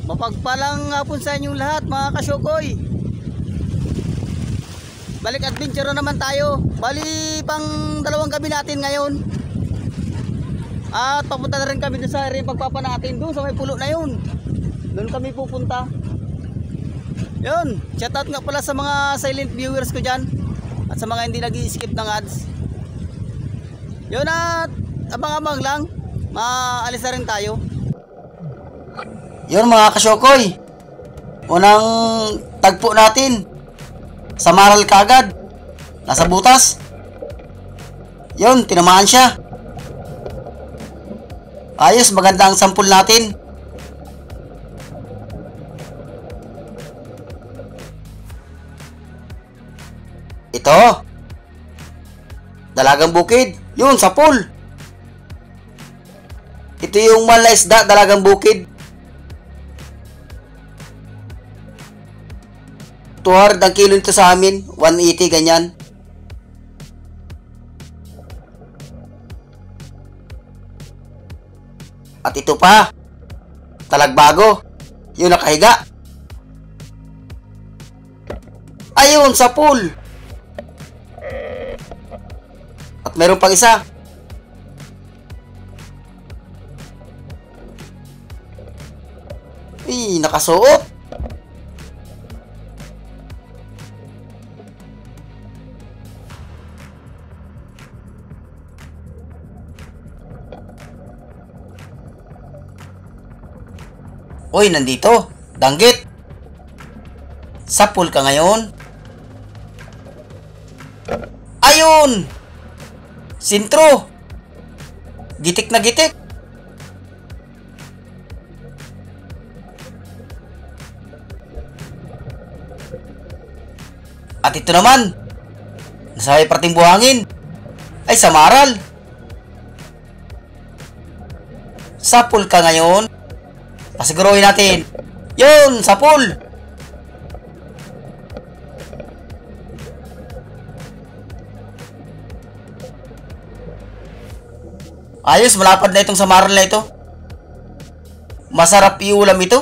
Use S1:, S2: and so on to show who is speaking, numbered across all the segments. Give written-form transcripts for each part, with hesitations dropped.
S1: Mapagpalang hapon sa inyong lahat mga kasyokoy. Balik adventure na naman tayo. Bali pang dalawang gabi natin ngayon. At papunta na rin kami doon sa area pagpapa natin doon sa may pulo na yun. Doon kami pupunta. Yun, shoutout nga pala sa mga silent viewers ko dyan. At sa mga hindi nag-i-skip ng ads. Yun, at abang-abang lang, maalis na rin tayo. Yun mga kasyokoy, unang tagpo natin sa Maral kaagad, nasa butas. Yun, tinamaan siya. Ayos, maganda ang sampul natin. Ito dalagang bukid. Yun, sa pool. Ito yung mahal na isda, dalagang bukid. 200 ang kilo nito sa amin, 180 ganyan. At ito pa, talagbago. Yun, nakahiga. Ayun, sa pool. At meron pang isa. Nakasuot. Uy, nandito. Danggit. Sa pool ka ngayon. Ayun! Sintro. Gitik na gitik. At ito naman, nasa may parting buhangin, ay sa Maral. Sa pool ka ngayon. Pasiguruhin natin. Yun, sa pool. Ayos, malapad na itong sa Maral na ito. Masarap iulam ito.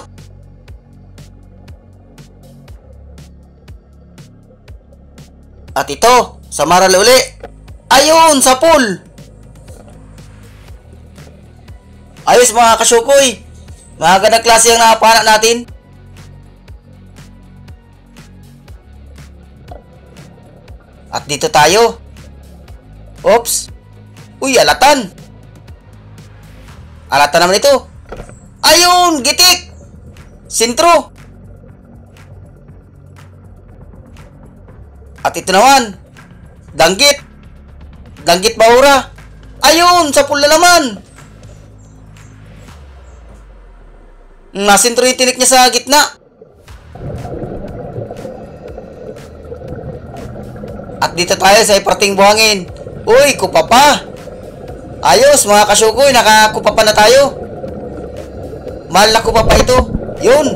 S1: At ito, sa Maral uli. Ayun, sa pool. Ayos mga kasyokoy. Magandang klase ang nakapana natin. At dito tayo. Oops. Uy, alatan. Alatan naman ito. Ayun, gitik. Sintro. At ito naman, danggit. Danggit bahura. Ayun, sa pula naman. Nasintro yung tinik niya sa gitna. At dito tayo sa iparting buhangin. Uy, kupa pa. Ayos mga kasyokoy, nakakupa pa na tayo. Mahal na kupa pa ito. Yun.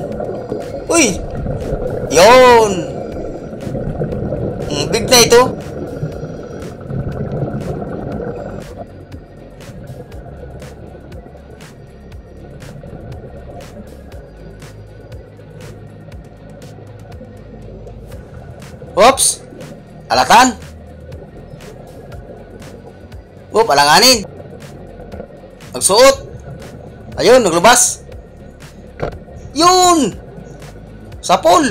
S1: Uy. Yun. Big na ito. Oops. Alatan. Alanganin. Nagsuot. Ayun, naglubas. Yun. Sa pool.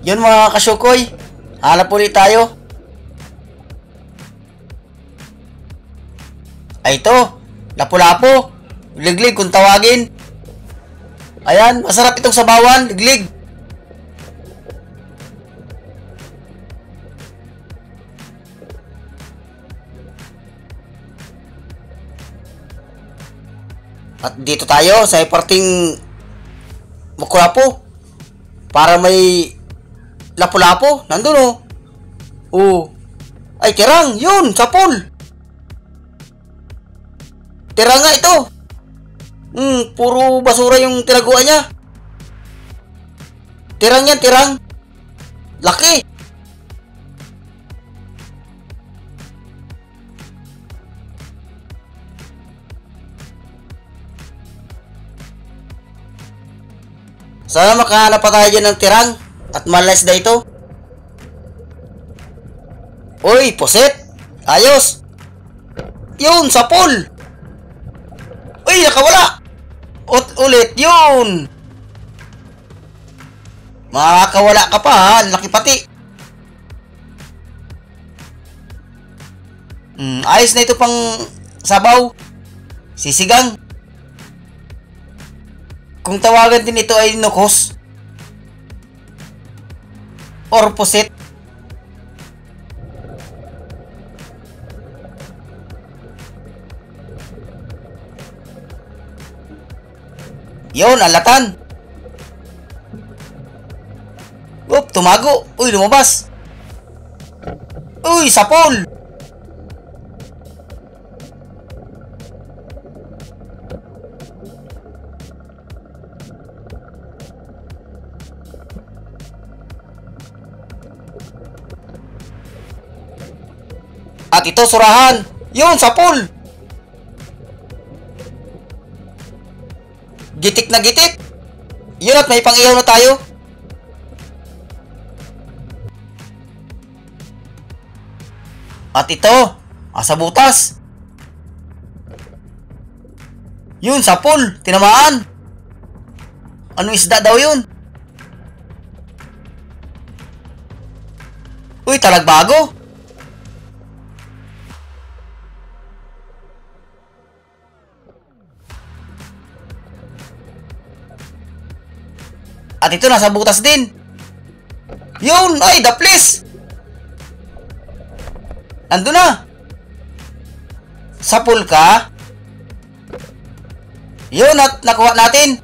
S1: Yun mga kasyokoy. Hanap ulit tayo. Ay ito. Lapu-lapu. Liglig kung tawagin. Ayan, masarap itong sabawan, liglig. At dito tayo sa parting Mukulapo. Para may lapu-lapo. Nandun oh. Oh. Ay, tirang. Yun, sa pool. Tirang nga ito. Puro basura yung tinaguan niya. Tirang yan, tirang. Laki. Sana makahanap pa tayo dyan ng tirang at malas na ito. Uy, puset! Ayos! Yun, sapol! Uy, nakawala! Ulit, yun! Makakawala ka pa ha, laki pati. Ayos na ito pang sabaw. Sisigang. Kung tawagan din ito ay nukos or puset. Yun, alatan. Tumago. Uy, lumabas. Uy, sapol. At ito, surahan. Yun, sapol. Gitik na gitik. Yun, at may pang-ihaw na tayo. At ito, asa butas. Yun, sapol. Tinamaan. Anong isda daw yun? Uy, talagbago. At ito, nasa butas din. Yun, ay, daplis. Nandun na. Sapul ka. Yun, at nakuha natin.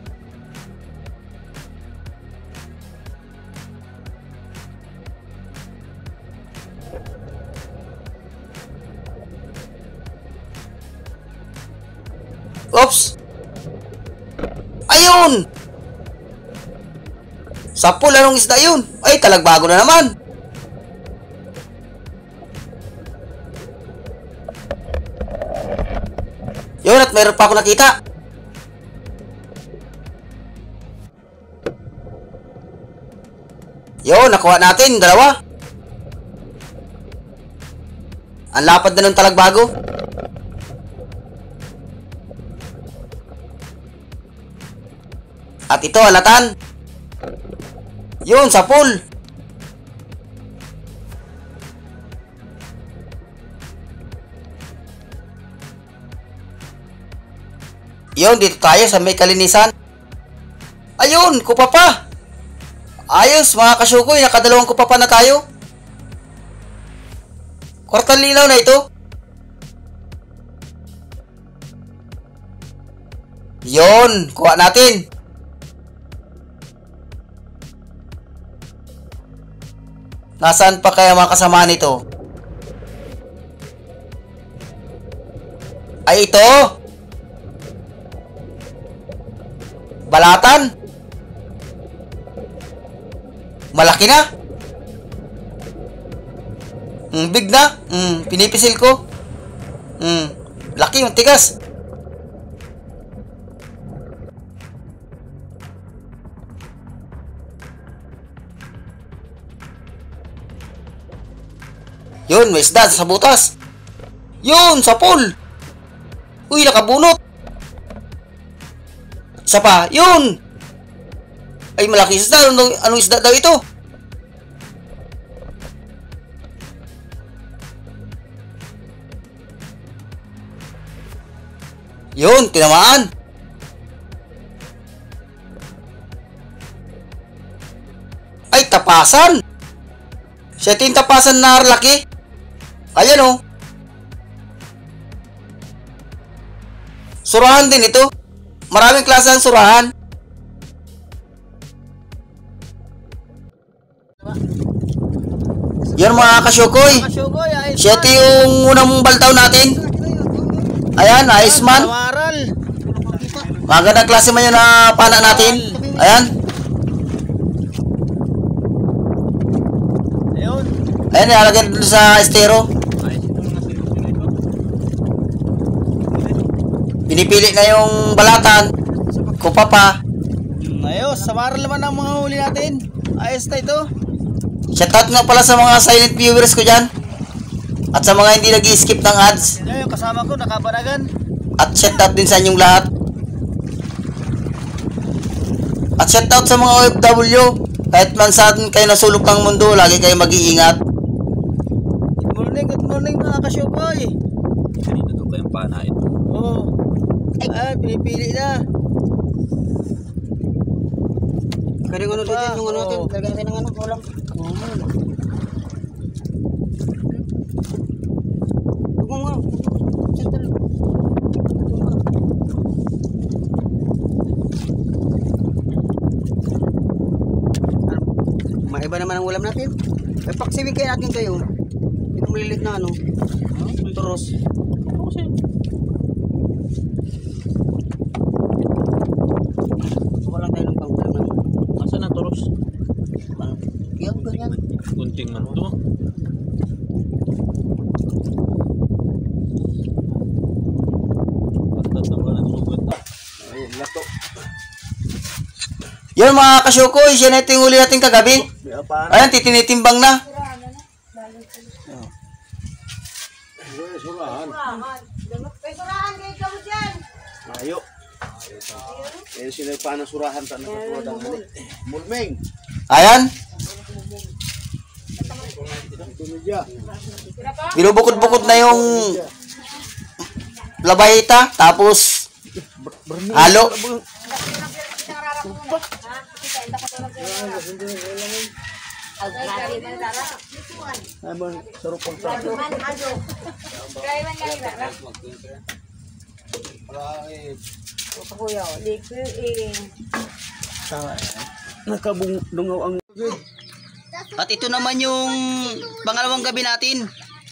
S1: Oops. Ayun. Sapul, anong isda yun? Ay, talagbago na naman. Yun, at mayroon pa ako nakita. Yun, nakuha natin, dalawa. Ang lapad na ng talagbago. At ito, alatan. Yun, sapul. Yun, dito tayo sa may kalinisan. Ayun, kupa pa. Ayos, mga kasyukoy, nakadalawang kupa pa na tayo. Kwartang linaw na ito. Yun, kuha natin. Nasaan pa kaya mga kasama nito? Ay, ito. Balatan. Malaki na. Big na. Pinipisil ko. Laki yung tigas. Yun, may isda sa butas. Yun, sapol. Uy, nakabunot. Isa pa, yun. Ay, malaki isda. Anong isda daw ito? Yun, tinamaan. Ay, tapasan. Siya yung tapasan na laki. Ayan o. Surahan din ito. Maraming klase ng surahan. Yan mga kasyukoy. Siya ito yung unang baltaw natin. Ayan, Iceman. Magandang klase man yun na pana natin. Ayan. Ayan, nalagyan dito sa estero. Pinipili na yung balatan. Kupa pa. Ayos, samaran naman ang mga huli natin. Ayos na ito. Shoutout nga pala sa mga silent viewers ko dyan. At sa mga hindi nag-i-skip ng ads. Yung kasama ko, nakabanagan. At shoutout din sa inyong lahat. At shoutout sa mga OFW. Kahit man saan kayo nasulok ng mundo, lagi kayo mag-iingat. Good morning mga kasyokoy.
S2: Kanina doon kayong panain.
S1: Oo. Pinipili na.
S3: Kaya yung ano dito, yung ano natin, talaga natin ng ano, ulam. Huwag mo nga. Maiba naman ang ulam natin. Eh, paksiwin kayo natin kayo. Ito malilit na ano. Turos. Wala tayo ng pangulam naman.
S2: Masa na turos?
S3: Yan, ganyan.
S2: Kunting man ito. Pantat na wala ng sugat.
S3: Ayun, lato.
S1: Yun mga kasyokoy, siya na ito yung huli natin kagabi. Ayan, titinitimbang na.
S3: Ayo. Eh sila pa nasurahan ta na ng mulmeng.
S1: Ayan. Binubukod-bukod na yung labayita, tapos halo.
S3: Nakabungaw ang
S1: At ito naman yung pangalawang gabi natin.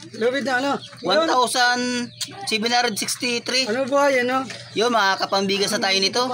S3: David na ano?
S1: 1,763.
S3: Ano ba yan no?
S1: Yun, makakapambigas na tayo nito.